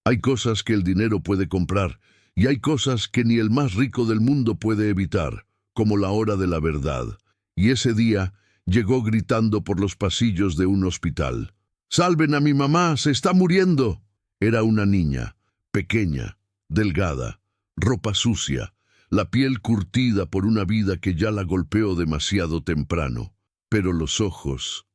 Hay cosas que el dinero puede comprar, y hay cosas que ni el más rico del mundo puede evitar, como la hora de la verdad. Y ese día llegó gritando por los pasillos de un hospital. «¡Salven a mi mamá! ¡Se está muriendo!». Era una niña, pequeña, delgada, ropa sucia, la piel curtida por una vida que ya la golpeó demasiado temprano. Pero los ojos...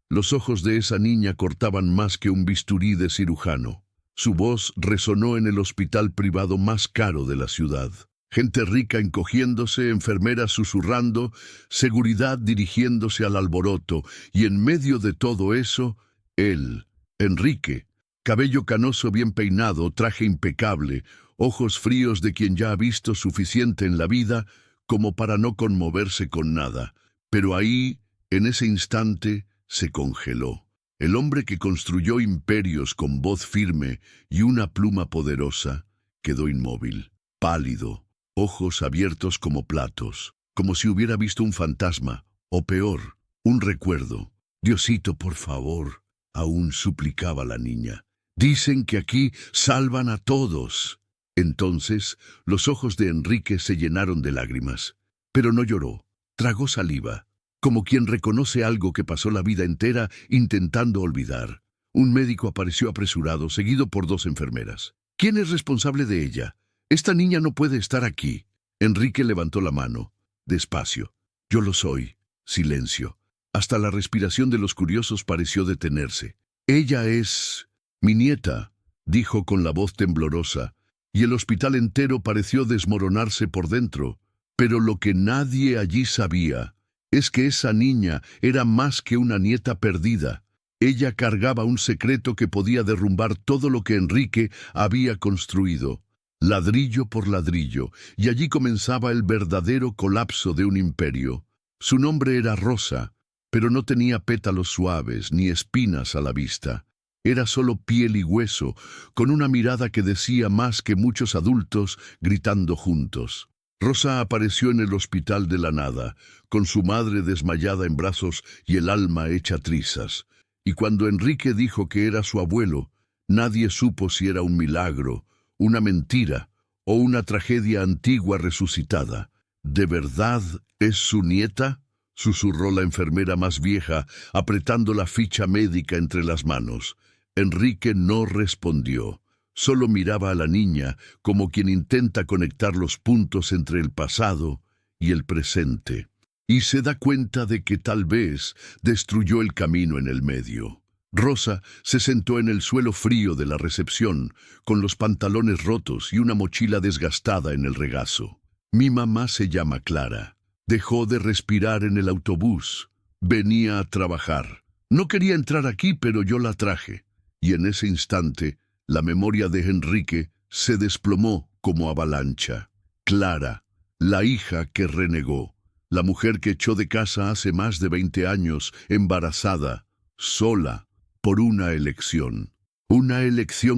los ojos de esa niña cortaban más que un bisturí de cirujano. Su voz resonó en el hospital privado más caro de la ciudad. Gente rica encogiéndose, enfermeras susurrando, seguridad dirigiéndose al alboroto, y en medio de todo eso, él, Enrique, cabello canoso bien peinado, traje impecable, ojos fríos de quien ya ha visto suficiente en la vida como para no conmoverse con nada. Pero ahí, en ese instante, se congeló. El hombre que construyó imperios con voz firme y una pluma poderosa quedó inmóvil, pálido, ojos abiertos como platos, como si hubiera visto un fantasma, o peor, un recuerdo. «Diosito, por favor», aún suplicaba la niña. «Dicen que aquí salvan a todos». Entonces los ojos de Enrique se llenaron de lágrimas, pero no lloró. Tragó saliva, como quien reconoce algo que pasó la vida entera intentando olvidar. Un médico apareció apresurado, seguido por 2 enfermeras. «¿Quién es responsable de ella? Esta niña no puede estar aquí». Enrique levantó la mano, despacio. «Yo lo soy». Silencio. Hasta la respiración de los curiosos pareció detenerse. «Ella es mi nieta», dijo con la voz temblorosa, y el hospital entero pareció desmoronarse por dentro. Pero lo que nadie allí sabía es que esa niña era más que una nieta perdida. Ella cargaba un secreto que podía derrumbar todo lo que Enrique había construido, ladrillo por ladrillo, y allí comenzaba el verdadero colapso de un imperio. Su nombre era Rosa, pero no tenía pétalos suaves ni espinas a la vista. Era solo piel y hueso, con una mirada que decía más que muchos adultos gritando juntos. Rosa apareció en el hospital de la nada, con su madre desmayada en brazos y el alma hecha trizas. Y cuando Enrique dijo que era su abuelo, nadie supo si era un milagro, una mentira o una tragedia antigua resucitada. «¿De verdad es su nieta?», susurró la enfermera más vieja, apretando la ficha médica entre las manos. Enrique no respondió. Solo miraba a la niña como quien intenta conectar los puntos entre el pasado y el presente, y se da cuenta de que tal vez destruyó el camino en el medio. Rosa se sentó en el suelo frío de la recepción, con los pantalones rotos y una mochila desgastada en el regazo. «Mi mamá se llama Clara. Dejó de respirar en el autobús. Venía a trabajar. No quería entrar aquí, pero yo la traje». Y en ese instante, la memoria de Enrique se desplomó como avalancha. Clara, la hija que renegó, la mujer que echó de casa hace más de 20 años, embarazada, sola, por una elección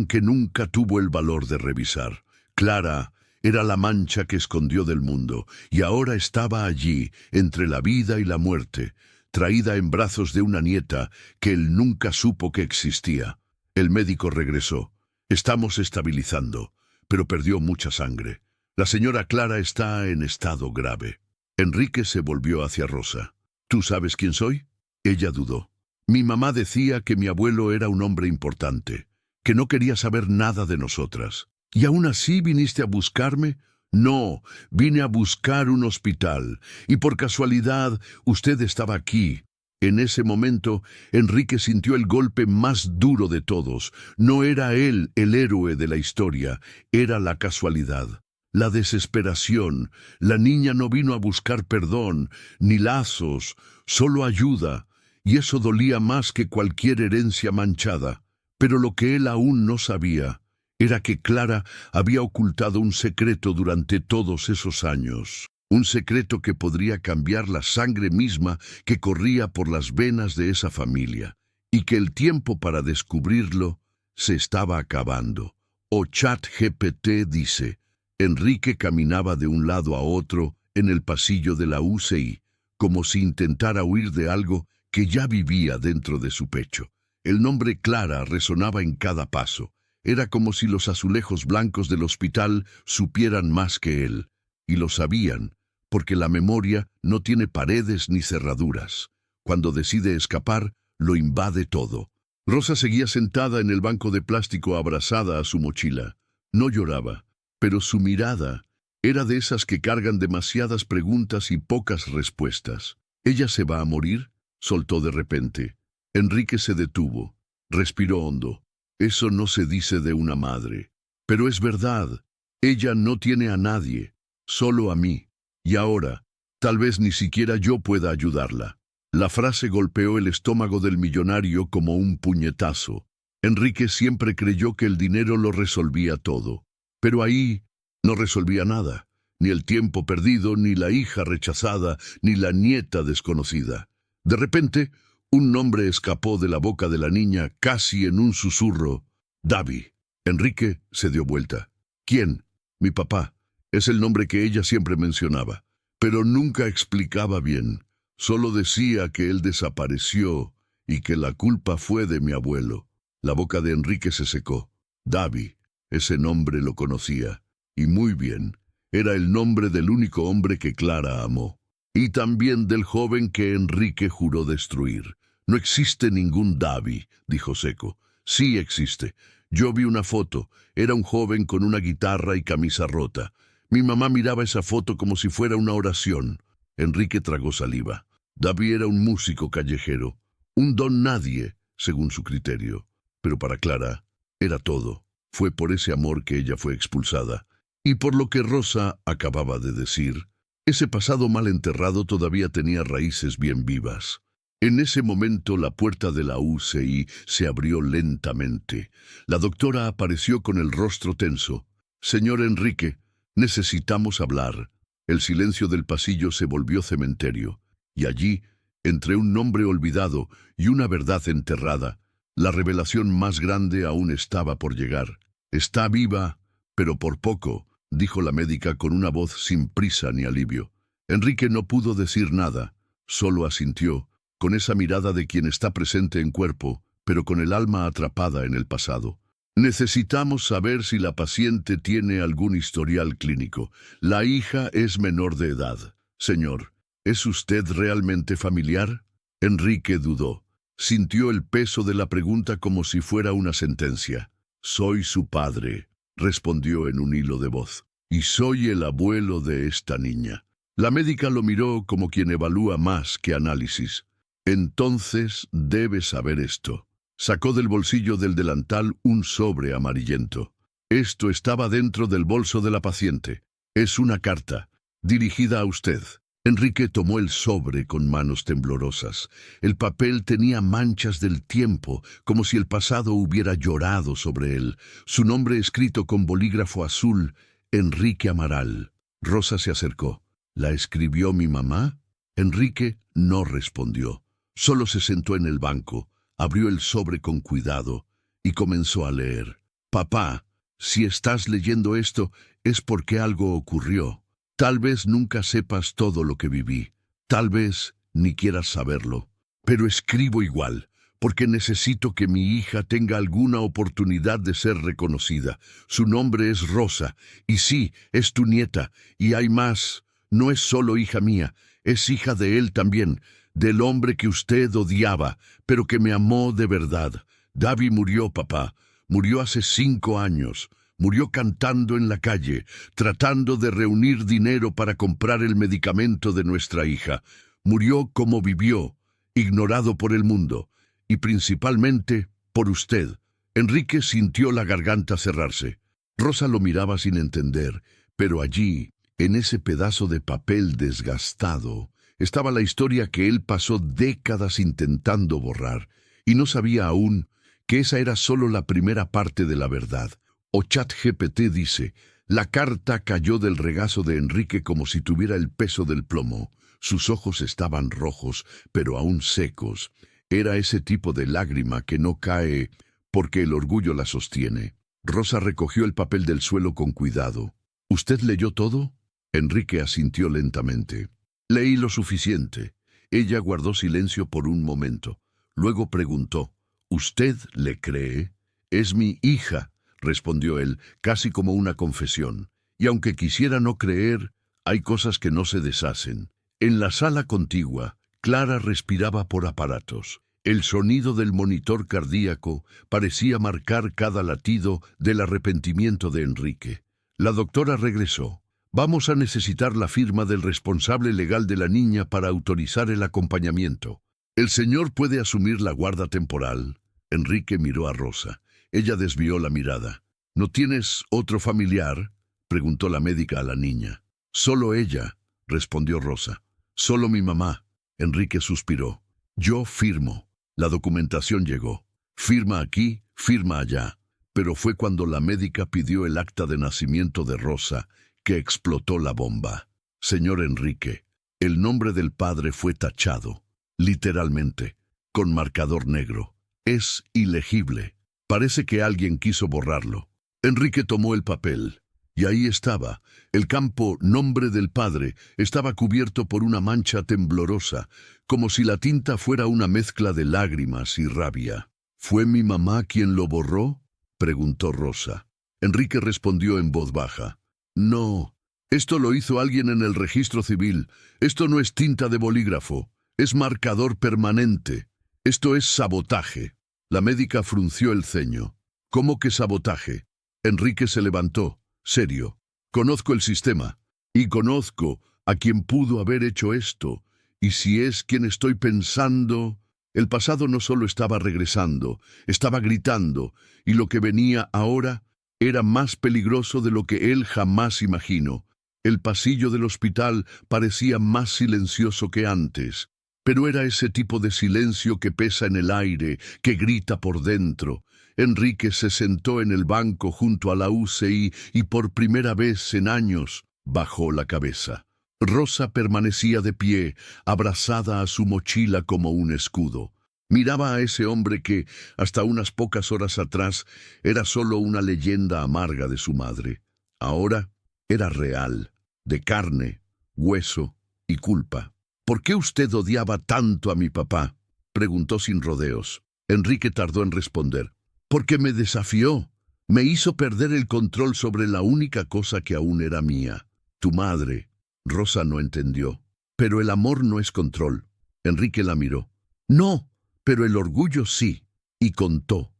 que nunca tuvo el valor de revisar. Clara era la mancha que escondió del mundo, y ahora estaba allí, entre la vida y la muerte, traída en brazos de una nieta que él nunca supo que existía. El médico regresó. «Estamos estabilizando, pero perdió mucha sangre. La señora Clara está en estado grave». Enrique se volvió hacia Rosa. «¿Tú sabes quién soy?». Ella dudó. «Mi mamá decía que mi abuelo era un hombre importante, que no quería saber nada de nosotras. ¿Y aún así viniste a buscarme?». «No, vine a buscar un hospital, y por casualidad usted estaba aquí». En ese momento, Enrique sintió el golpe más duro de todos. No era él el héroe de la historia, era la casualidad, la desesperación. La niña no vino a buscar perdón, ni lazos, solo ayuda, y eso dolía más que cualquier herencia manchada. Pero lo que él aún no sabía era que Clara había ocultado un secreto durante todos esos años. Un secreto que podría cambiar la sangre misma que corría por las venas de esa familia, y que el tiempo para descubrirlo se estaba acabando. O ChatGPT dice, Enrique caminaba de un lado a otro en el pasillo de la UCI, como si intentara huir de algo que ya vivía dentro de su pecho. El nombre Clara resonaba en cada paso. Era como si los azulejos blancos del hospital supieran más que él. Y lo sabían, porque la memoria no tiene paredes ni cerraduras. Cuando decide escapar, lo invade todo. Rosa seguía sentada en el banco de plástico abrazada a su mochila. No lloraba, pero su mirada era de esas que cargan demasiadas preguntas y pocas respuestas. ¿Ella se va a morir?, soltó de repente. Enrique se detuvo. Respiró hondo. Eso no se dice de una madre. Pero es verdad. Ella no tiene a nadie, solo a mí. Y ahora, tal vez ni siquiera yo pueda ayudarla. La frase golpeó el estómago del millonario como un puñetazo. Enrique siempre creyó que el dinero lo resolvía todo. Pero ahí no resolvía nada. Ni el tiempo perdido, ni la hija rechazada, ni la nieta desconocida. De repente, un nombre escapó de la boca de la niña casi en un susurro. Davi. Enrique se dio vuelta. ¿Quién? Mi papá. Es el nombre que ella siempre mencionaba. Pero nunca explicaba bien. Solo decía que él desapareció y que la culpa fue de mi abuelo. La boca de Enrique se secó. Davi. Ese nombre lo conocía. Y muy bien. Era el nombre del único hombre que Clara amó. Y también del joven que Enrique juró destruir. No existe ningún Davi, dijo seco. Sí existe. Yo vi una foto. Era un joven con una guitarra y camisa rota. Mi mamá miraba esa foto como si fuera una oración. Enrique tragó saliva. Davi era un músico callejero. Un don nadie, según su criterio. Pero para Clara, era todo. Fue por ese amor que ella fue expulsada. Y por lo que Rosa acababa de decir, ese pasado mal enterrado todavía tenía raíces bien vivas. En ese momento la puerta de la UCI se abrió lentamente. La doctora apareció con el rostro tenso. Señor Enrique, necesitamos hablar. El silencio del pasillo se volvió cementerio. Y allí, entre un nombre olvidado y una verdad enterrada, la revelación más grande aún estaba por llegar. Está viva, pero por poco, dijo la médica con una voz sin prisa ni alivio. Enrique no pudo decir nada, solo asintió, con esa mirada de quien está presente en cuerpo, pero con el alma atrapada en el pasado. Necesitamos saber si la paciente tiene algún historial clínico. La hija es menor de edad. Señor, ¿es usted realmente familiar? Enrique dudó. Sintió el peso de la pregunta como si fuera una sentencia. Soy su padre, respondió en un hilo de voz. Y soy el abuelo de esta niña. La médica lo miró como quien evalúa más que análisis. Entonces debe saber esto. Sacó del bolsillo del delantal un sobre amarillento. Esto estaba dentro del bolso de la paciente. Es una carta, dirigida a usted. Enrique tomó el sobre con manos temblorosas. El papel tenía manchas del tiempo, como si el pasado hubiera llorado sobre él. Su nombre escrito con bolígrafo azul, Enrique Amaral. Rosa se acercó. ¿La escribió mi mamá? Enrique no respondió. Solo se sentó en el banco, abrió el sobre con cuidado y comenzó a leer. Papá, si estás leyendo esto es porque algo ocurrió. Tal vez nunca sepas todo lo que viví. Tal vez ni quieras saberlo. Pero escribo igual, porque necesito que mi hija tenga alguna oportunidad de ser reconocida. Su nombre es Rosa, y sí, es tu nieta, y hay más. No es solo hija mía, es hija de él también, del hombre que usted odiaba, pero que me amó de verdad. Davi murió, papá. Murió hace 5 años. Murió cantando en la calle, tratando de reunir dinero para comprar el medicamento de nuestra hija. Murió como vivió, ignorado por el mundo, y principalmente por usted. Enrique sintió la garganta cerrarse. Rosa lo miraba sin entender, pero allí, en ese pedazo de papel desgastado, estaba la historia que él pasó décadas intentando borrar, y no sabía aún que esa era solo la primera parte de la verdad. O ChatGPT dice, la carta cayó del regazo de Enrique como si tuviera el peso del plomo. Sus ojos estaban rojos, pero aún secos. Era ese tipo de lágrima que no cae porque el orgullo la sostiene. Rosa recogió el papel del suelo con cuidado. ¿Usted leyó todo? Enrique asintió lentamente. Leí lo suficiente. Ella guardó silencio por un momento. Luego preguntó, ¿usted le cree? Es mi hija. respondió él, casi como una confesión. Y aunque quisiera no creer, hay cosas que no se deshacen. En la sala contigua, Clara respiraba por aparatos. El sonido del monitor cardíaco parecía marcar cada latido del arrepentimiento de Enrique. La doctora regresó. Vamos a necesitar la firma del responsable legal de la niña para autorizar el acompañamiento. ¿El señor puede asumir la guarda temporal? Enrique miró a Rosa. Ella desvió la mirada. ¿No tienes otro familiar?, preguntó la médica a la niña. Solo ella, respondió Rosa. Solo mi mamá. Enrique suspiró. Yo firmo. La documentación llegó. Firma aquí, firma allá. Pero fue cuando la médica pidió el acta de nacimiento de Rosa que explotó la bomba. Señor Enrique, el nombre del padre fue tachado, literalmente, con marcador negro. Es ilegible. Parece que alguien quiso borrarlo. Enrique tomó el papel. Y ahí estaba. El campo nombre del padre estaba cubierto por una mancha temblorosa, como si la tinta fuera una mezcla de lágrimas y rabia. ¿Fue mi mamá quien lo borró?, preguntó Rosa. Enrique respondió en voz baja. No, esto lo hizo alguien en el registro civil. Esto no es tinta de bolígrafo, es marcador permanente. Esto es sabotaje. La médica frunció el ceño. ¿Cómo que sabotaje? Enrique se levantó. Serio. Conozco el sistema. Y conozco a quien pudo haber hecho esto. Y si es quien estoy pensando... El pasado no solo estaba regresando, estaba gritando. Y lo que venía ahora era más peligroso de lo que él jamás imaginó. El pasillo del hospital parecía más silencioso que antes. Pero era ese tipo de silencio que pesa en el aire, que grita por dentro. Enrique se sentó en el banco junto a la UCI y por primera vez en años bajó la cabeza. Rosa permanecía de pie, abrazada a su mochila como un escudo. Miraba a ese hombre que, hasta unas pocas horas atrás, era solo una leyenda amarga de su madre. Ahora era real, de carne, hueso y culpa. ¿Por qué usted odiaba tanto a mi papá?, preguntó sin rodeos. Enrique tardó en responder. Porque me desafió. Me hizo perder el control sobre la única cosa que aún era mía. Tu madre. Rosa no entendió. Pero el amor no es control. Enrique la miró. No, pero el orgullo sí. Y contó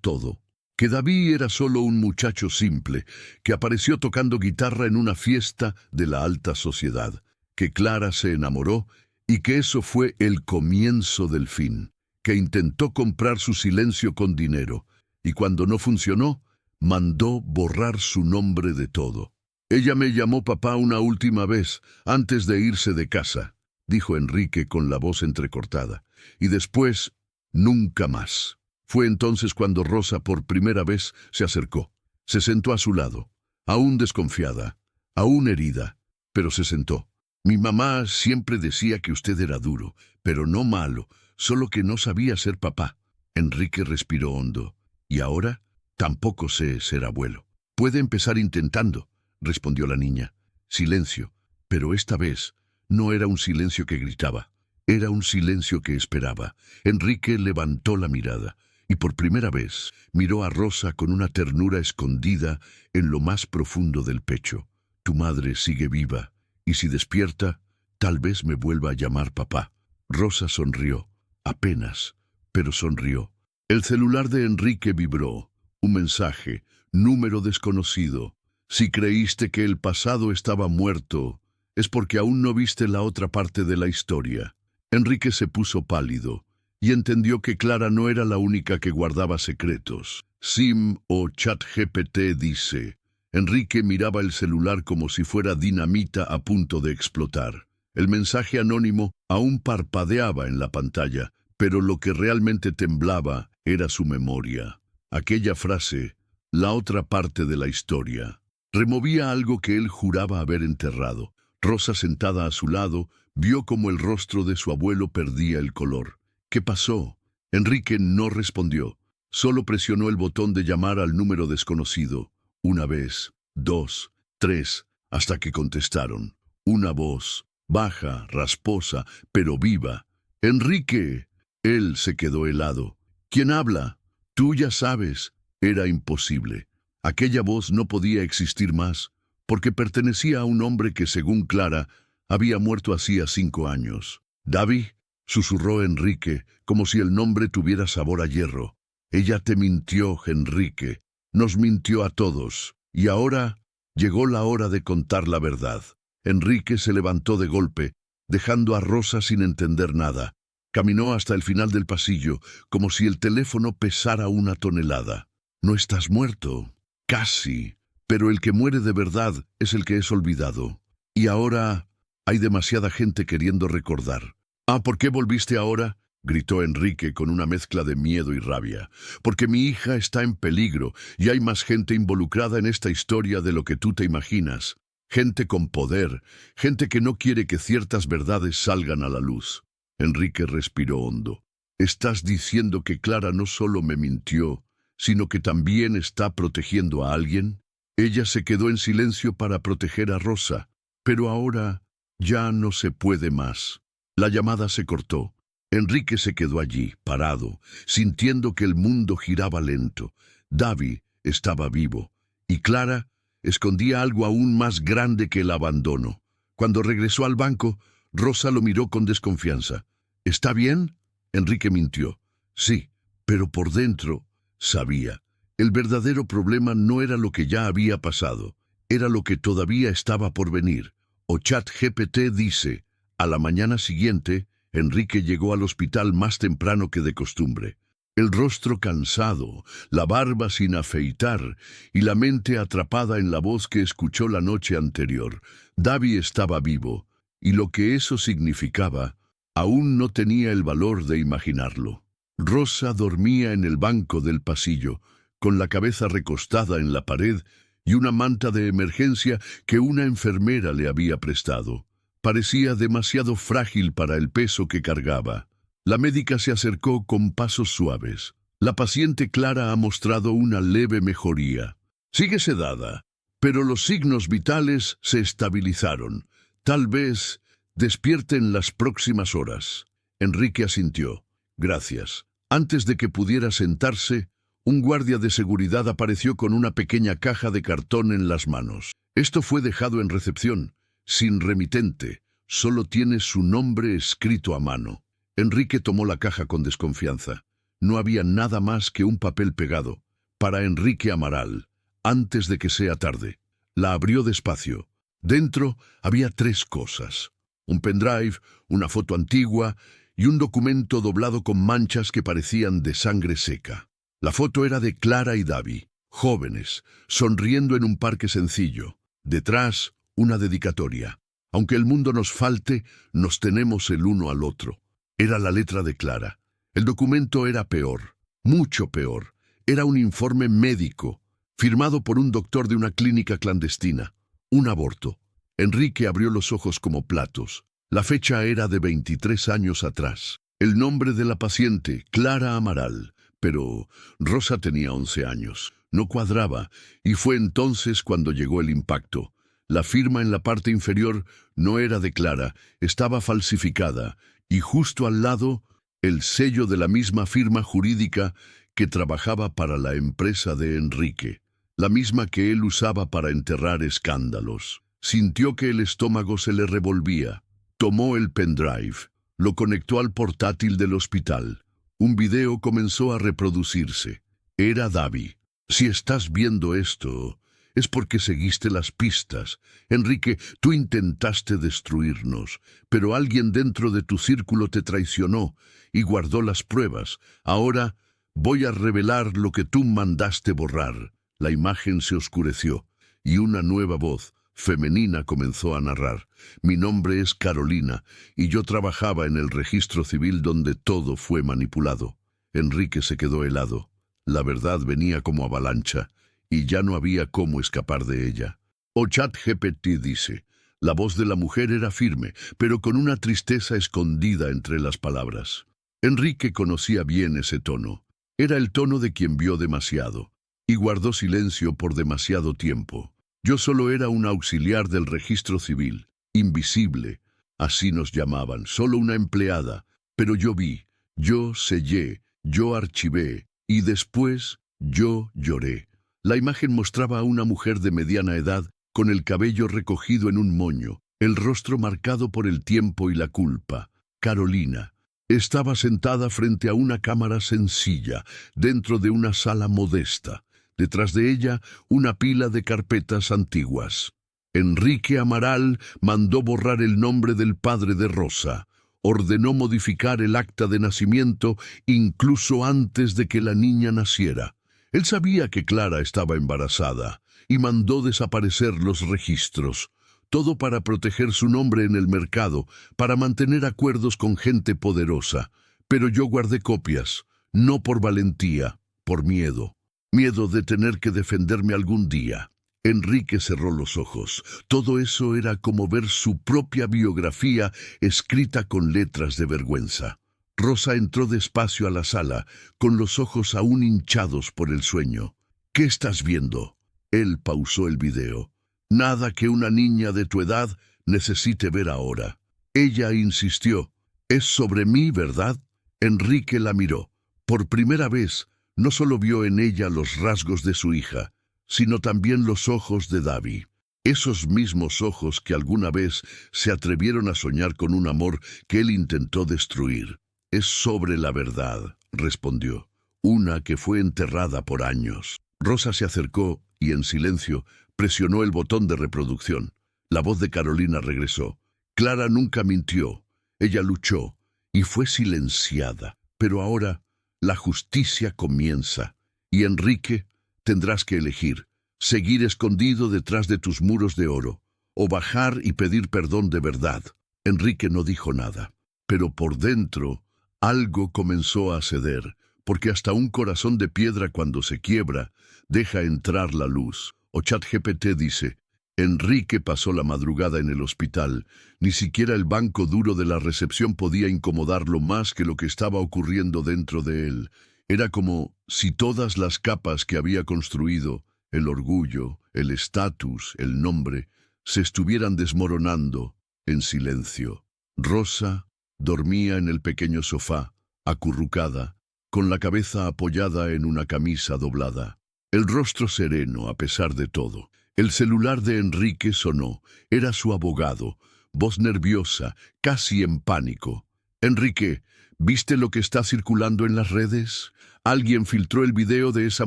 todo. Que David era solo un muchacho simple, que apareció tocando guitarra en una fiesta de la alta sociedad, que Clara se enamoró y que eso fue el comienzo del fin, que intentó comprar su silencio con dinero, y cuando no funcionó, mandó borrar su nombre de todo. Ella me llamó papá una última vez, antes de irse de casa, dijo Enrique con la voz entrecortada, y después, nunca más. Fue entonces cuando Rosa por primera vez se acercó. Se sentó a su lado, aún desconfiada, aún herida, pero se sentó. Mi mamá siempre decía que usted era duro, pero no malo, solo que no sabía ser papá. Enrique respiró hondo. ¿Y ahora? Tampoco sé ser abuelo. Puede empezar intentando, respondió la niña. Silencio, pero esta vez no era un silencio que gritaba, era un silencio que esperaba. Enrique levantó la mirada y por primera vez miró a Rosa con una ternura escondida en lo más profundo del pecho. Tu madre sigue viva, y si despierta, tal vez me vuelva a llamar papá. Rosa sonrió, apenas, pero sonrió. El celular de Enrique vibró. Un mensaje, número desconocido. Si creíste que el pasado estaba muerto, es porque aún no viste la otra parte de la historia. Enrique se puso pálido y entendió que Clara no era la única que guardaba secretos. Sim o ChatGPT dice. Enrique miraba el celular como si fuera dinamita a punto de explotar. El mensaje anónimo aún parpadeaba en la pantalla, pero lo que realmente temblaba era su memoria. Aquella frase, la otra parte de la historia, removía algo que él juraba haber enterrado. Rosa, sentada a su lado, vio como el rostro de su abuelo perdía el color. ¿Qué pasó? Enrique no respondió. Solo presionó el botón de llamar al número desconocido. Una vez, dos, tres, hasta que contestaron. Una voz, baja, rasposa, pero viva. ¡Enrique! Él se quedó helado. ¿Quién habla? Tú ya sabes. Era imposible. Aquella voz no podía existir más, porque pertenecía a un hombre que, según Clara, había muerto hacía 5 años. «Davi», susurró Enrique, como si el nombre tuviera sabor a hierro. «Ella te mintió, Enrique. Nos mintió a todos. Y ahora llegó la hora de contar la verdad». Enrique se levantó de golpe, dejando a Rosa sin entender nada. Caminó hasta el final del pasillo, como si el teléfono pesara 1 tonelada. «No estás muerto». «Casi. Pero el que muere de verdad es el que es olvidado. Y ahora hay demasiada gente queriendo recordar». «Ah, ¿por qué volviste ahora?», gritó Enrique con una mezcla de miedo y rabia. «Porque mi hija está en peligro y hay más gente involucrada en esta historia de lo que tú te imaginas. Gente con poder, gente que no quiere que ciertas verdades salgan a la luz». Enrique respiró hondo. «¿Estás diciendo que Clara no solo me mintió, sino que también está protegiendo a alguien?» Ella se quedó en silencio para proteger a Rosa, pero ahora ya no se puede más. La llamada se cortó. Enrique se quedó allí, parado, sintiendo que el mundo giraba lento. Davi estaba vivo, y Clara escondía algo aún más grande que el abandono. Cuando regresó al banco, Rosa lo miró con desconfianza. «¿Está bien?». Enrique mintió. «Sí, pero por dentro sabía. El verdadero problema no era lo que ya había pasado, era lo que todavía estaba por venir. O ChatGPT dice, a la mañana siguiente, Enrique llegó al hospital más temprano que de costumbre. El rostro cansado, la barba sin afeitar y la mente atrapada en la voz que escuchó la noche anterior. Davi estaba vivo, y lo que eso significaba, aún no tenía el valor de imaginarlo. Rosa dormía en el banco del pasillo, con la cabeza recostada en la pared y una manta de emergencia que una enfermera le había prestado. Parecía demasiado frágil para el peso que cargaba. La médica se acercó con pasos suaves. «La paciente Clara ha mostrado una leve mejoría. Sigue sedada, pero los signos vitales se estabilizaron. Tal vez despierte en las próximas horas». Enrique asintió. «Gracias». Antes de que pudiera sentarse, un guardia de seguridad apareció con una pequeña caja de cartón en las manos. «Esto fue dejado en recepción, sin remitente. Solo tiene su nombre escrito a mano». Enrique tomó la caja con desconfianza. No había nada más que un papel pegado. «Para Enrique Amaral, antes de que sea tarde». La abrió despacio. Dentro había 3 cosas. Un pendrive, una foto antigua y un documento doblado con manchas que parecían de sangre seca. La foto era de Clara y Davi, jóvenes, sonriendo en un parque sencillo. Detrás, una dedicatoria. «Aunque el mundo nos falte, nos tenemos el uno al otro». Era la letra de Clara. El documento era peor, mucho peor. Era un informe médico, firmado por un doctor de una clínica clandestina. Un aborto. Enrique abrió los ojos como platos. La fecha era de 23 años atrás. El nombre de la paciente, Clara Amaral. Pero Rosa tenía 11 años. No cuadraba, y fue entonces cuando llegó el impacto. La firma en la parte inferior no era de Clara, estaba falsificada, y justo al lado, el sello de la misma firma jurídica que trabajaba para la empresa de Enrique, la misma que él usaba para enterrar escándalos. Sintió que el estómago se le revolvía. Tomó el pendrive, lo conectó al portátil del hospital. Un video comenzó a reproducirse. Era Davi. «Si estás viendo esto, es porque seguiste las pistas. Enrique, tú intentaste destruirnos, pero alguien dentro de tu círculo te traicionó y guardó las pruebas. Ahora voy a revelar lo que tú mandaste borrar». La imagen se oscureció y una nueva voz femenina comenzó a narrar. «Mi nombre es Carolina y yo trabajaba en el registro civil donde todo fue manipulado». Enrique se quedó helado. La verdad venía como avalancha y ya no había cómo escapar de ella. O ChatGPT dice, la voz de la mujer era firme, pero con una tristeza escondida entre las palabras. Enrique conocía bien ese tono. Era el tono de quien vio demasiado y guardó silencio por demasiado tiempo. Yo solo era un auxiliar del registro civil, invisible, así nos llamaban, solo una empleada, pero yo vi, yo sellé, yo archivé, y después Yo lloré. La imagen mostraba a una mujer de mediana edad, con el cabello recogido en un moño, el rostro marcado por el tiempo y la culpa. Carolina. Estaba sentada frente a una cámara sencilla, dentro de una sala modesta. Detrás de ella, una pila de carpetas antiguas. Enrique Amaral mandó borrar el nombre del padre de Rosa. Ordenó modificar el acta de nacimiento incluso antes de que la niña naciera. Él sabía que Clara estaba embarazada y mandó desaparecer los registros. Todo para proteger su nombre en el mercado, para mantener acuerdos con gente poderosa. Pero yo guardé copias, no por valentía, por miedo. Miedo de tener que defenderme algún día. Enrique cerró los ojos. Todo eso era como ver su propia biografía escrita con letras de vergüenza. Rosa entró despacio a la sala, con los ojos aún hinchados por el sueño. ¿Qué estás viendo? Él pausó el video. Nada que una niña de tu edad necesite ver ahora. Ella insistió. ¿Es sobre mí, verdad? Enrique la miró. Por primera vez, no solo vio en ella los rasgos de su hija, sino también los ojos de Davi. Esos mismos ojos que alguna vez se atrevieron a soñar con un amor que él intentó destruir. Es sobre la verdad, respondió, una que fue enterrada por años. Rosa se acercó y, en silencio, presionó el botón de reproducción. La voz de Carolina regresó. Clara nunca mintió. Ella luchó y fue silenciada. Pero ahora la justicia comienza. Y Enrique, tendrás que elegir. Seguir escondido detrás de tus muros de oro, o bajar y pedir perdón de verdad. Enrique no dijo nada. Pero por dentro, algo comenzó a ceder, porque hasta un corazón de piedra cuando se quiebra, deja entrar la luz. O ChatGPT dice, Enrique pasó la madrugada en el hospital. Ni siquiera el banco duro de la recepción podía incomodarlo más que lo que estaba ocurriendo dentro de él. Era como si todas las capas que había construido, el orgullo, el estatus, el nombre, se estuvieran desmoronando en silencio. Rosa dormía en el pequeño sofá, acurrucada, con la cabeza apoyada en una camisa doblada. El rostro sereno a pesar de todo. El celular de Enrique sonó. Era su abogado. Voz nerviosa, casi en pánico. Enrique, ¿viste lo que está circulando en las redes? Alguien filtró el video de esa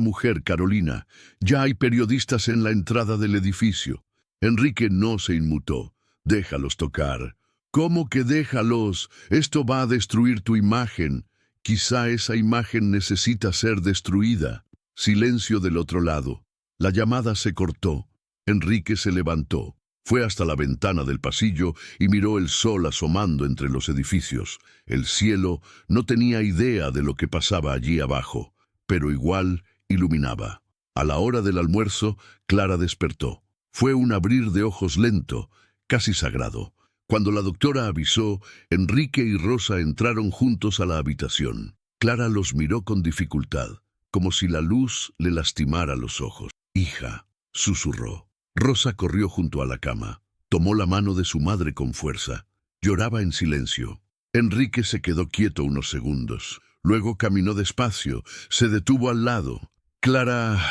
mujer, Carolina. Ya hay periodistas en la entrada del edificio. Enrique no se inmutó. Déjalos tocar. ¿Cómo que déjalos? Esto va a destruir tu imagen. Quizá esa imagen necesita ser destruida. Silencio del otro lado. La llamada se cortó. Enrique se levantó. Fue hasta la ventana del pasillo y miró el sol asomando entre los edificios. El cielo no tenía idea de lo que pasaba allí abajo, pero igual iluminaba. A la hora del almuerzo, Clara despertó. Fue un abrir de ojos lento, casi sagrado. Cuando la doctora avisó, Enrique y Rosa entraron juntos a la habitación. Clara los miró con dificultad, como si la luz le lastimara los ojos. «Hija», susurró. Rosa corrió junto a la cama. Tomó la mano de su madre con fuerza. Lloraba en silencio. Enrique se quedó quieto unos segundos. Luego caminó despacio. Se detuvo al lado. «Clara,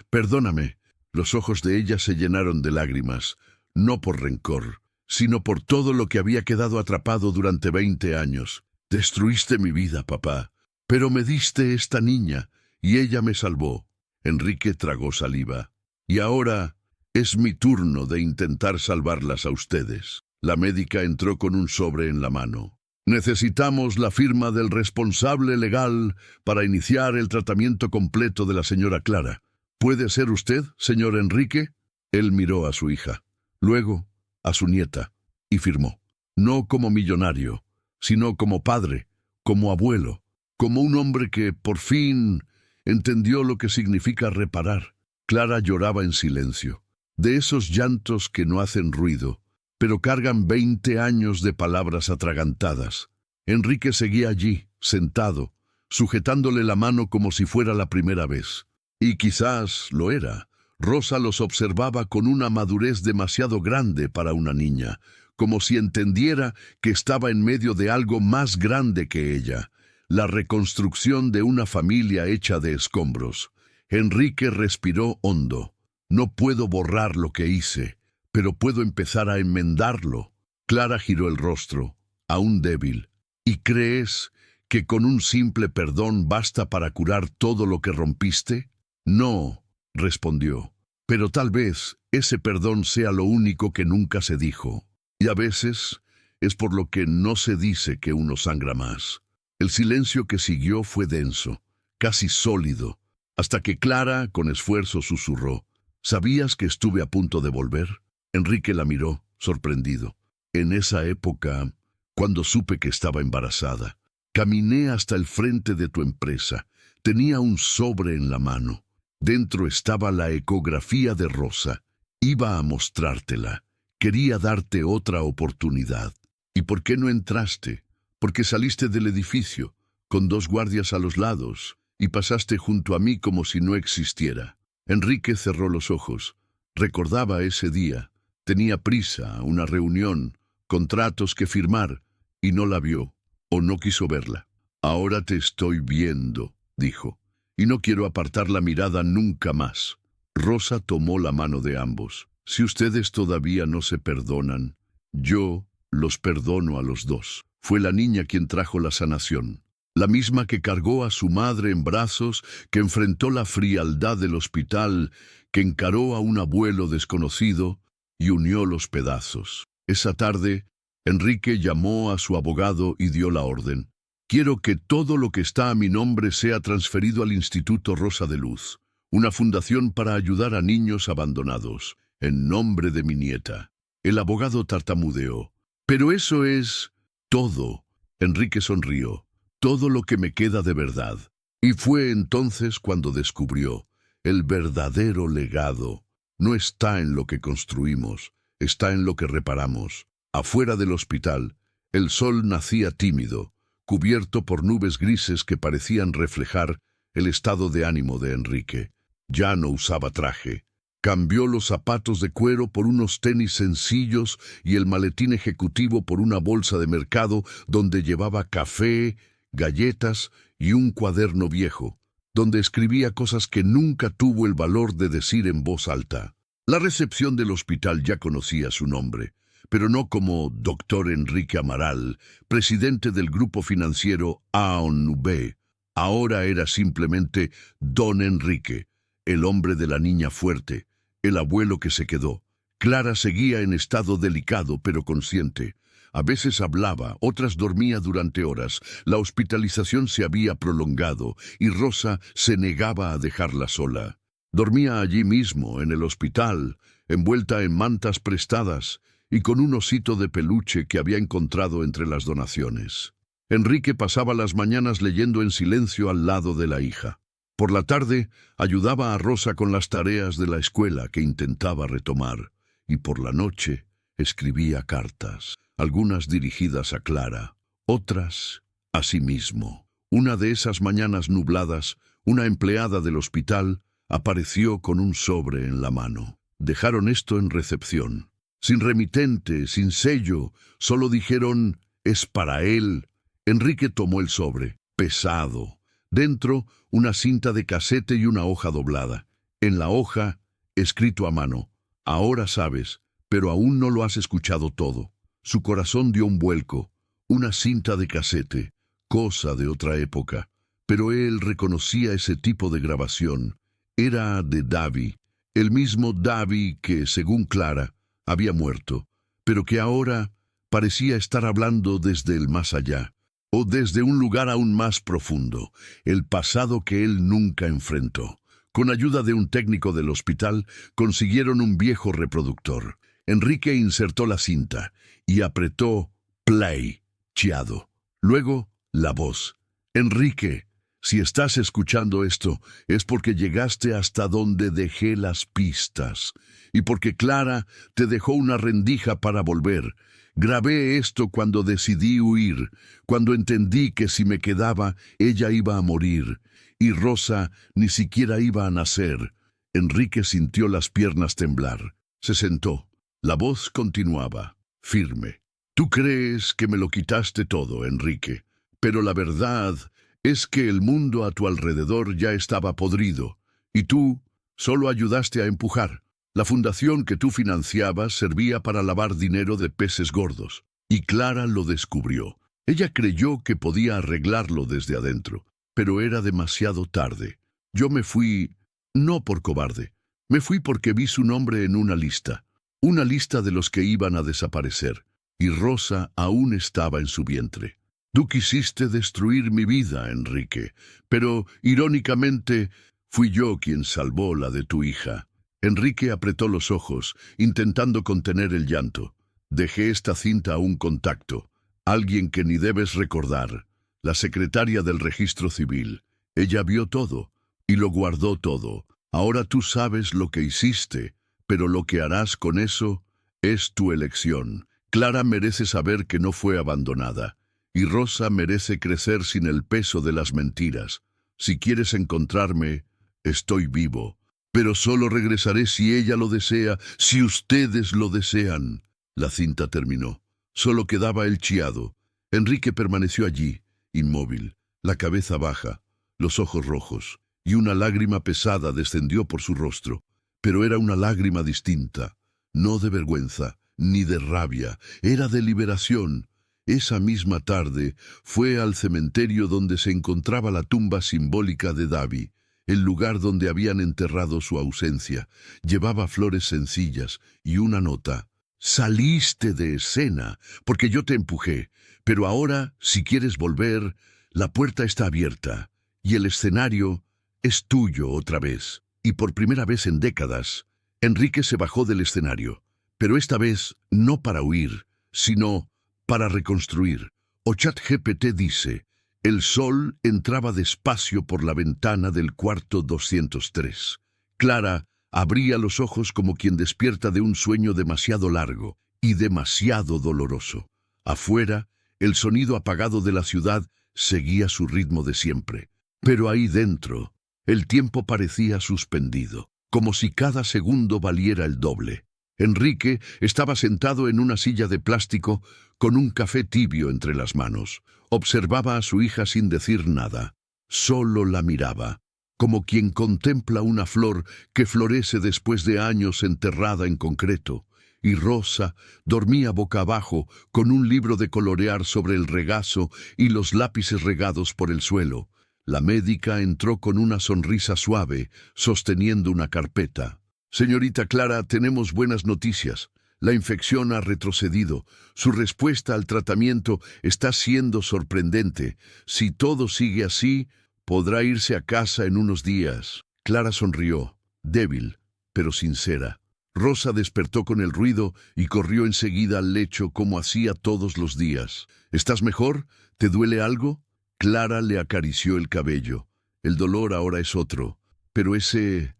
perdóname». Los ojos de ella se llenaron de lágrimas, no por rencor, sino por todo lo que había quedado atrapado durante 20 años. «Destruiste mi vida, papá, pero me diste esta niña, y ella me salvó». Enrique tragó saliva. «Y ahora es mi turno de intentar salvarlas a ustedes». La médica entró con un sobre en la mano. «Necesitamos la firma del responsable legal para iniciar el tratamiento completo de la señora Clara. ¿Puede ser usted, señor Enrique?» Él miró a su hija, luego a su nieta, y firmó. No como millonario, sino como padre, como abuelo, como un hombre que, por fin, entendió lo que significa reparar. Clara lloraba en silencio, de esos llantos que no hacen ruido, pero cargan 20 años de palabras atragantadas. Enrique seguía allí, sentado, sujetándole la mano como si fuera la primera vez. Y quizás lo era. Rosa los observaba con una madurez demasiado grande para una niña, como si entendiera que estaba en medio de algo más grande que ella, la reconstrucción de una familia hecha de escombros. Enrique respiró hondo. No puedo borrar lo que hice, pero puedo empezar a enmendarlo. Clara giró el rostro, aún débil. ¿Y crees que con un simple perdón basta para curar todo lo que rompiste? No, respondió. Pero tal vez ese perdón sea lo único que nunca se dijo. Y a veces es por lo que no se dice que uno sangra más. El silencio que siguió fue denso, casi sólido, hasta que Clara, con esfuerzo, susurró: ¿Sabías que estuve a punto de volver? Enrique la miró, sorprendido. En esa época, cuando supe que estaba embarazada, caminé hasta el frente de tu empresa. Tenía un sobre en la mano. Dentro estaba la ecografía de Rosa. Iba a mostrártela. Quería darte otra oportunidad. ¿Y por qué no entraste? Porque saliste del edificio, con 2 guardias a los lados, y pasaste junto a mí como si no existiera. Enrique cerró los ojos. Recordaba ese día. Tenía prisa, una reunión, contratos que firmar, y no la vio, o no quiso verla. Ahora te estoy viendo, dijo, y no quiero apartar la mirada nunca más. Rosa tomó la mano de ambos. Si ustedes todavía no se perdonan, yo los perdono a los dos. Fue la niña quien trajo la sanación. La misma que cargó a su madre en brazos, que enfrentó la frialdad del hospital, que encaró a un abuelo desconocido y unió los pedazos. Esa tarde, Enrique llamó a su abogado y dio la orden. Quiero que todo lo que está a mi nombre sea transferido al Instituto Rosa de Luz, una fundación para ayudar a niños abandonados, en nombre de mi nieta. El abogado tartamudeó. Pero eso es todo. Enrique sonrió. Todo lo que me queda de verdad. Y fue entonces cuando descubrió: el verdadero legado no está en lo que construimos, está en lo que reparamos. Afuera del hospital, el sol nacía tímido, cubierto por nubes grises que parecían reflejar el estado de ánimo de Enrique. Ya no usaba traje. Cambió los zapatos de cuero por unos tenis sencillos y el maletín ejecutivo por una bolsa de mercado donde llevaba café, galletas y un cuaderno viejo, donde escribía cosas que nunca tuvo el valor de decir en voz alta. La recepción del hospital ya conocía su nombre, pero no como Dr. Enrique Amaral, presidente del grupo financiero A.O.N.V. Ahora era simplemente Don Enrique, el hombre de la niña fuerte, el abuelo que se quedó. Clara seguía en estado delicado pero consciente. A veces hablaba, otras dormía durante horas. La hospitalización se había prolongado y Rosa se negaba a dejarla sola. Dormía allí mismo, en el hospital, envuelta en mantas prestadas y con un osito de peluche que había encontrado entre las donaciones. Enrique pasaba las mañanas leyendo en silencio al lado de la hija. Por la tarde ayudaba a Rosa con las tareas de la escuela que intentaba retomar, y por la noche escribía cartas, algunas dirigidas a Clara, otras a sí mismo. Una de esas mañanas nubladas, una empleada del hospital apareció con un sobre en la mano. Dejaron esto en recepción. Sin remitente, sin sello, solo dijeron: «Es para él». Enrique tomó el sobre, pesado. Dentro, una cinta de casete y una hoja doblada. En la hoja, escrito a mano: «Ahora sabes, pero aún no lo has escuchado todo». Su corazón dio un vuelco. Una cinta de casete, cosa de otra época. Pero él reconocía ese tipo de grabación. Era de Davi, el mismo Davi que, según Clara, había muerto, pero que ahora parecía estar hablando desde el más allá, o desde un lugar aún más profundo, el pasado que él nunca enfrentó. Con ayuda de un técnico del hospital, consiguieron un viejo reproductor. Enrique insertó la cinta y apretó play, chiado. Luego, la voz: «Enrique, si estás escuchando esto, es porque llegaste hasta donde dejé las pistas, y porque Clara te dejó una rendija para volver. Grabé esto cuando decidí huir, cuando entendí que si me quedaba, ella iba a morir, y Rosa ni siquiera iba a nacer». Enrique sintió las piernas temblar. Se sentó. La voz continuaba, firme. «Tú crees que me lo quitaste todo, Enrique, pero la verdad es que el mundo a tu alrededor ya estaba podrido, Y tú solo ayudaste a empujar. La fundación que tú financiabas servía para lavar dinero de peces gordos. Y Clara lo descubrió. Ella creyó que podía arreglarlo desde adentro, pero era demasiado tarde. Yo me fui, no por cobarde, me fui porque vi su nombre en una lista de los que iban a desaparecer, y Rosa aún estaba en su vientre. Tú quisiste destruir mi vida, Enrique, pero, irónicamente, fui yo quien salvó la de tu hija. Enrique apretó los ojos, intentando contener el llanto. Dejé esta cinta a un contacto, alguien que ni debes recordar, la secretaria del registro civil. Ella vio todo, y lo guardó todo. Ahora tú sabes lo que hiciste, pero lo que harás con eso es tu elección. Clara merece saber que no fue abandonada, y Rosa merece crecer sin el peso de las mentiras. Si quieres encontrarme, estoy vivo, pero solo regresaré si ella lo desea, si ustedes lo desean. La cinta terminó. Solo quedaba el chiado. Enrique permaneció allí, inmóvil, la cabeza baja, los ojos rojos, y una lágrima pesada descendió por su rostro. Pero era una lágrima distinta, no de vergüenza, ni de rabia, era de liberación. Esa misma tarde fue al cementerio donde se encontraba la tumba simbólica de Davi, el lugar donde habían enterrado su ausencia. Llevaba flores sencillas y una nota. Saliste de escena, porque yo te empujé, pero ahora, si quieres volver, la puerta está abierta, y el escenario es tuyo otra vez. Y por primera vez en décadas, Enrique se bajó del escenario, pero esta vez no para huir, sino para reconstruir. O ChatGPT dice, el sol entraba despacio por la ventana del cuarto 203. Clara abría los ojos como quien despierta de un sueño demasiado largo y demasiado doloroso. Afuera, el sonido apagado de la ciudad seguía su ritmo de siempre. Pero ahí dentro, el tiempo parecía suspendido, como si cada segundo valiera el doble. Enrique estaba sentado en una silla de plástico con un café tibio entre las manos. Observaba a su hija sin decir nada. Solo la miraba, como quien contempla una flor que florece después de años enterrada en concreto. Y Rosa dormía boca abajo con un libro de colorear sobre el regazo y los lápices regados por el suelo. La médica entró con una sonrisa suave, sosteniendo una carpeta. Señorita Clara, tenemos buenas noticias. La infección ha retrocedido. Su respuesta al tratamiento está siendo sorprendente. Si todo sigue así, podrá irse a casa en unos días. Clara sonrió, débil, pero sincera. Rosa despertó con el ruido y corrió enseguida al lecho como hacía todos los días. ¿Estás mejor? ¿Te duele algo? Clara le acarició el cabello. El dolor ahora es otro, pero ese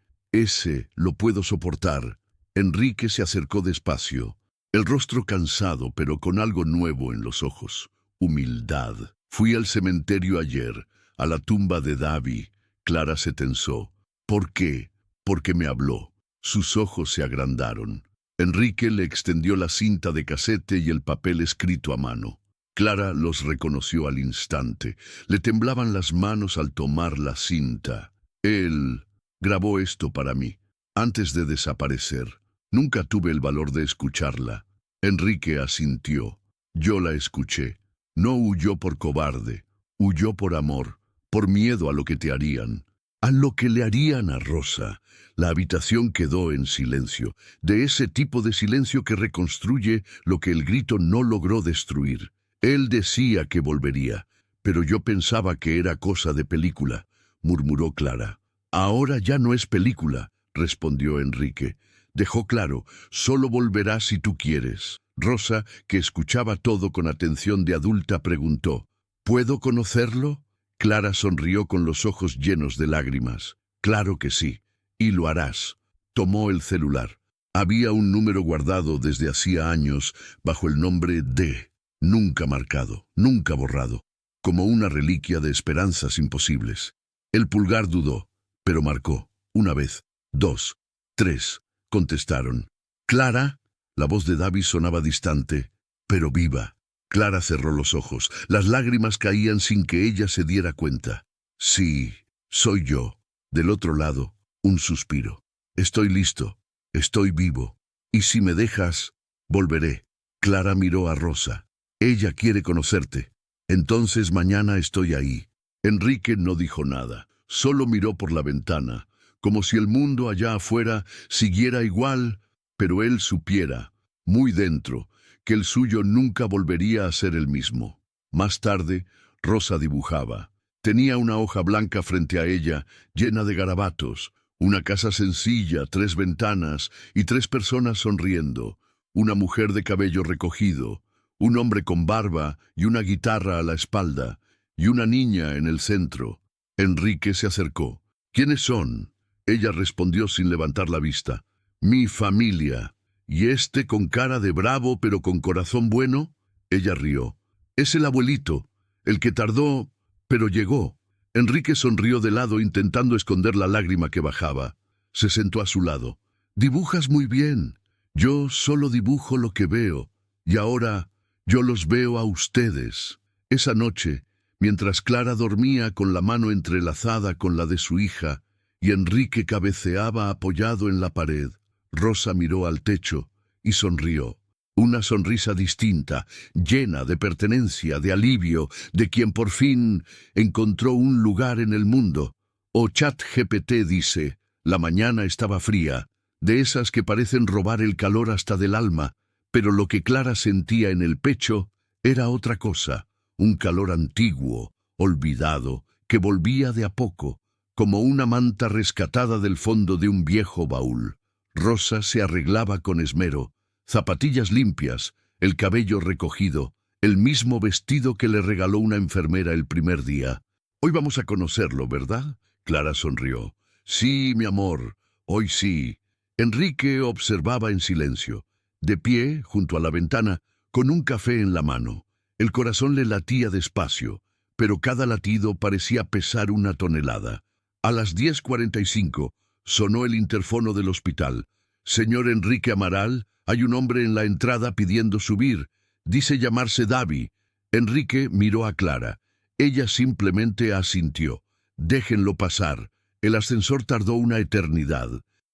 lo puedo soportar. Enrique se acercó despacio, el rostro cansado pero con algo nuevo en los ojos. Humildad. Fui al cementerio ayer, a la tumba de Davi. Clara se tensó. ¿Por qué? Porque me habló. Sus ojos se agrandaron. Enrique le extendió la cinta de casete y el papel escrito a mano. Clara los reconoció al instante. Le temblaban las manos al tomar la cinta. Él grabó esto para mí, antes de desaparecer. Nunca tuve el valor de escucharla. Enrique asintió. Yo la escuché. No huyó por cobarde, huyó por amor, por miedo a lo que te harían. A lo que le harían a Rosa. La habitación quedó en silencio, de ese tipo de silencio que reconstruye lo que el grito no logró destruir. Él decía que volvería, pero yo pensaba que era cosa de película, murmuró Clara. Ahora ya no es película, respondió Enrique. Dejó claro, solo volverá si tú quieres. Rosa, que escuchaba todo con atención de adulta, preguntó, ¿puedo conocerlo? Clara sonrió con los ojos llenos de lágrimas. Claro que sí, y lo harás. Tomó el celular. Había un número guardado desde hacía años bajo el nombre D, nunca marcado, nunca borrado, como una reliquia de esperanzas imposibles. El pulgar dudó, pero marcó. Una vez, dos, tres, contestaron. ¿Clara? La voz de Davi sonaba distante, pero viva. Clara cerró los ojos. Las lágrimas caían sin que ella se diera cuenta. Sí, soy yo. Del otro lado, Un suspiro. Estoy listo. Estoy vivo. Y si me dejas, volveré. Clara miró a Rosa. Ella quiere conocerte. Entonces mañana estoy ahí. Enrique no dijo nada. Solo miró por la ventana, como si el mundo allá afuera siguiera igual, pero él supiera, muy dentro, que el suyo nunca volvería a ser el mismo. Más tarde, Rosa dibujaba. Tenía una hoja blanca frente a ella, llena de garabatos, una casa sencilla, 3 ventanas y 3 personas sonriendo, una mujer de cabello recogido, un hombre con barba y una guitarra a la espalda, y una niña en el centro. Enrique se acercó. ¿Quiénes son? Ella respondió sin levantar la vista. Mi familia. ¿Y este con cara de bravo pero con corazón bueno? Ella rió. Es el abuelito, el que tardó, pero llegó. Enrique sonrió de lado intentando esconder la lágrima que bajaba. Se sentó a su lado. Dibujas muy bien. Yo solo dibujo lo que veo. Y ahora yo los veo a ustedes. Esa noche, mientras Clara dormía con la mano entrelazada con la de su hija, y Enrique cabeceaba apoyado en la pared, Rosa miró al techo y sonrió. Una sonrisa distinta, llena de pertenencia, de alivio, de quien por fin encontró un lugar en el mundo. O ChatGPT dice, la mañana estaba fría, de esas que parecen robar el calor hasta del alma, pero lo que Clara sentía en el pecho era otra cosa, un calor antiguo, olvidado, que volvía de a poco, como una manta rescatada del fondo de un viejo baúl. Rosa se arreglaba con esmero, zapatillas limpias, el cabello recogido, el mismo vestido que le regaló una enfermera el primer día. Hoy vamos a conocerlo, ¿verdad? Clara sonrió. Sí, mi amor, hoy sí. Enrique observaba en silencio, de pie, junto a la ventana, con un café en la mano. El corazón le latía despacio, pero cada latido parecía pesar una tonelada. A las 10:45 sonó el interfono del hospital. Señor Enrique Amaral, hay un hombre en la entrada pidiendo subir. Dice llamarse Davi. Enrique miró a Clara. Ella simplemente asintió. Déjenlo pasar. El ascensor tardó una eternidad.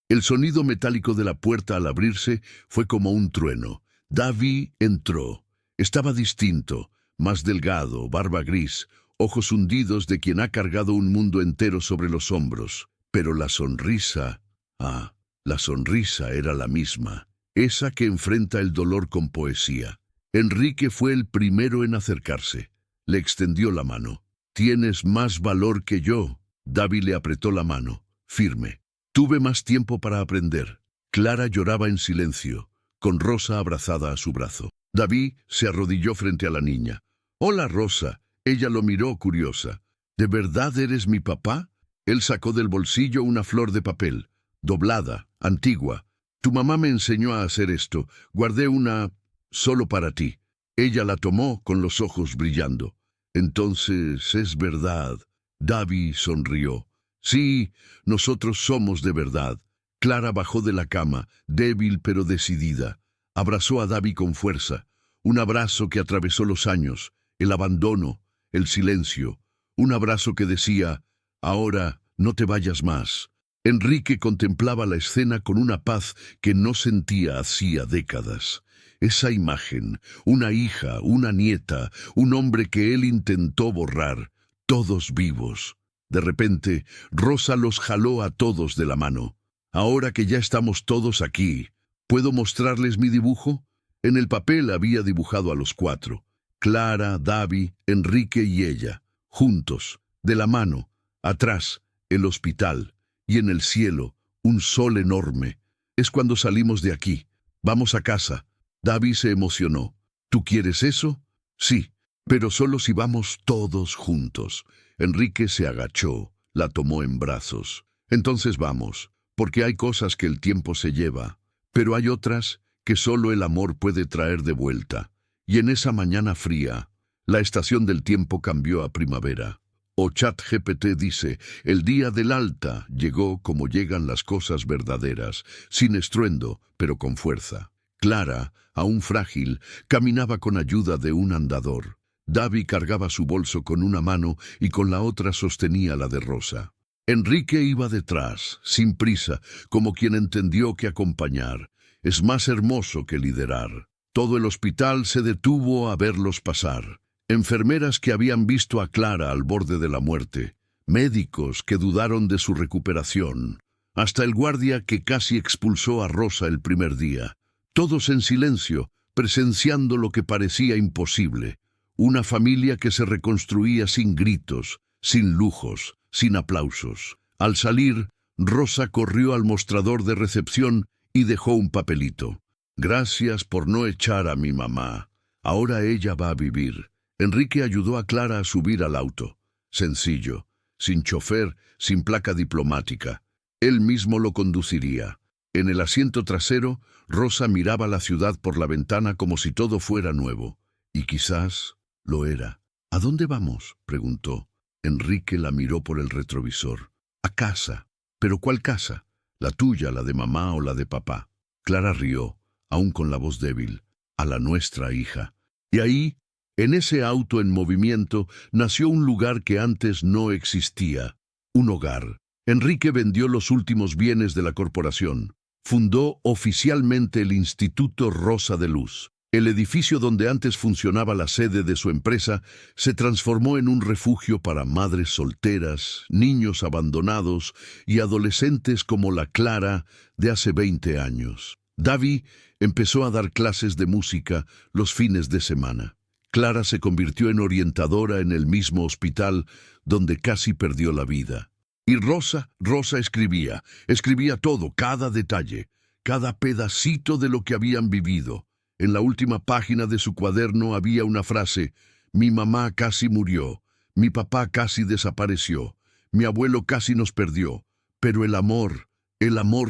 El sonido metálico de la puerta al abrirse fue como un trueno. Davi entró. Estaba distinto, más delgado, barba gris, ojos hundidos de quien ha cargado un mundo entero sobre los hombros. Pero la sonrisa... la sonrisa era la misma, esa que enfrenta el dolor con poesía. Enrique fue el primero en acercarse. Le extendió la mano. «Tienes más valor que yo». Davi le apretó la mano, firme. Tuve más tiempo para aprender. Clara lloraba en silencio, con Rosa abrazada a su brazo. Davi se arrodilló frente a la niña. «Hola, Rosa». Ella lo miró curiosa. «¿De verdad eres mi papá?» Él sacó del bolsillo una flor de papel, doblada, antigua. «Tu mamá me enseñó a hacer esto. Guardé una solo para ti». Ella la tomó con los ojos brillando. «Entonces es verdad». Davi sonrió. «Sí, nosotros somos de verdad». Clara bajó de la cama, débil pero decidida. Abrazó a Davi con fuerza. Un abrazo que atravesó los años, el abandono, el silencio. Un abrazo que decía, «Ahora no te vayas más». Enrique contemplaba la escena con una paz que no sentía hacía décadas. Esa imagen, una hija, una nieta, un hombre que él intentó borrar, todos vivos. De repente, Rosa los jaló a todos de la mano. «Ahora que ya estamos todos aquí, ¿puedo mostrarles mi dibujo?» En el papel había dibujado a los 4, Clara, Davi, Enrique y ella, juntos, de la mano, atrás, el hospital, y en el cielo, un sol enorme. «Es cuando salimos de aquí. Vamos a casa». Davi se emocionó. «¿Tú quieres eso?» «Sí, pero solo si vamos todos juntos». Enrique se agachó, la tomó en brazos. «Entonces vamos, porque hay cosas que el tiempo se lleva, pero hay otras que solo el amor puede traer de vuelta». Y en esa mañana fría, la estación del tiempo cambió a primavera. O ChatGPT dice, el día del alta llegó como llegan las cosas verdaderas, sin estruendo, pero con fuerza. Clara, aún frágil, caminaba con ayuda de un andador. Davi cargaba su bolso con una mano y con la otra sostenía la de Rosa. Enrique iba detrás, sin prisa, como quien entendió que acompañar es más hermoso que liderar. Todo el hospital se detuvo a verlos pasar. Enfermeras que habían visto a Clara al borde de la muerte, médicos que dudaron de su recuperación, hasta el guardia que casi expulsó a Rosa el primer día. Todos en silencio, presenciando lo que parecía imposible. Una familia que se reconstruía sin gritos, sin lujos, sin aplausos. Al salir, Rosa corrió al mostrador de recepción y dejó un papelito. Gracias por no echar a mi mamá. Ahora ella va a vivir. Enrique ayudó a Clara a subir al auto. Sencillo, sin chofer, sin placa diplomática. Él mismo lo conduciría. En el asiento trasero, Rosa miraba la ciudad por la ventana como si todo fuera nuevo. Y quizás lo era. ¿A dónde vamos?, preguntó. Enrique la miró por el retrovisor. A casa. ¿Pero cuál casa? ¿La tuya, la de mamá o la de papá? Clara rió, aún con la voz débil. A la nuestra, hija. Y ahí, en ese auto en movimiento, nació un lugar que antes no existía. Un hogar. Enrique vendió los últimos bienes de la corporación. Fundó oficialmente el Instituto Rosa de Luz. El edificio donde antes funcionaba la sede de su empresa se transformó en un refugio para madres solteras, niños abandonados y adolescentes como la Clara de hace 20 años. Davi empezó a dar clases de música los fines de semana. Clara se convirtió en orientadora en el mismo hospital donde casi perdió la vida. Y Rosa escribía todo, cada detalle, cada pedacito de lo que habían vivido. En la última página de su cuaderno había una frase: mi mamá casi murió, mi papá casi desapareció, mi abuelo casi nos perdió, pero el amor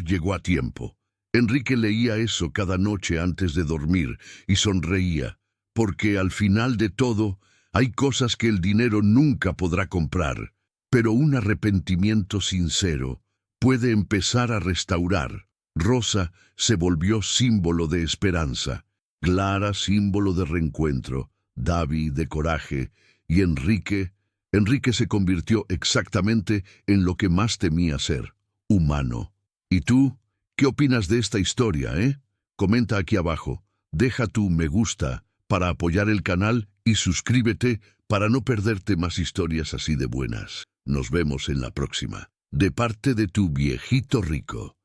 llegó a tiempo. Enrique leía eso cada noche antes de dormir y sonreía, porque al final de todo hay cosas que el dinero nunca podrá comprar. Pero un arrepentimiento sincero puede empezar a restaurar. Rosa se volvió símbolo de esperanza, Clara símbolo de reencuentro, Davi de coraje, y Enrique se convirtió exactamente en lo que más temía ser, humano. ¿Y tú? ¿Qué opinas de esta historia, Comenta aquí abajo, deja tu me gusta para apoyar el canal y suscríbete para no perderte más historias así de buenas. Nos vemos en la próxima. De parte de tu viejito rico.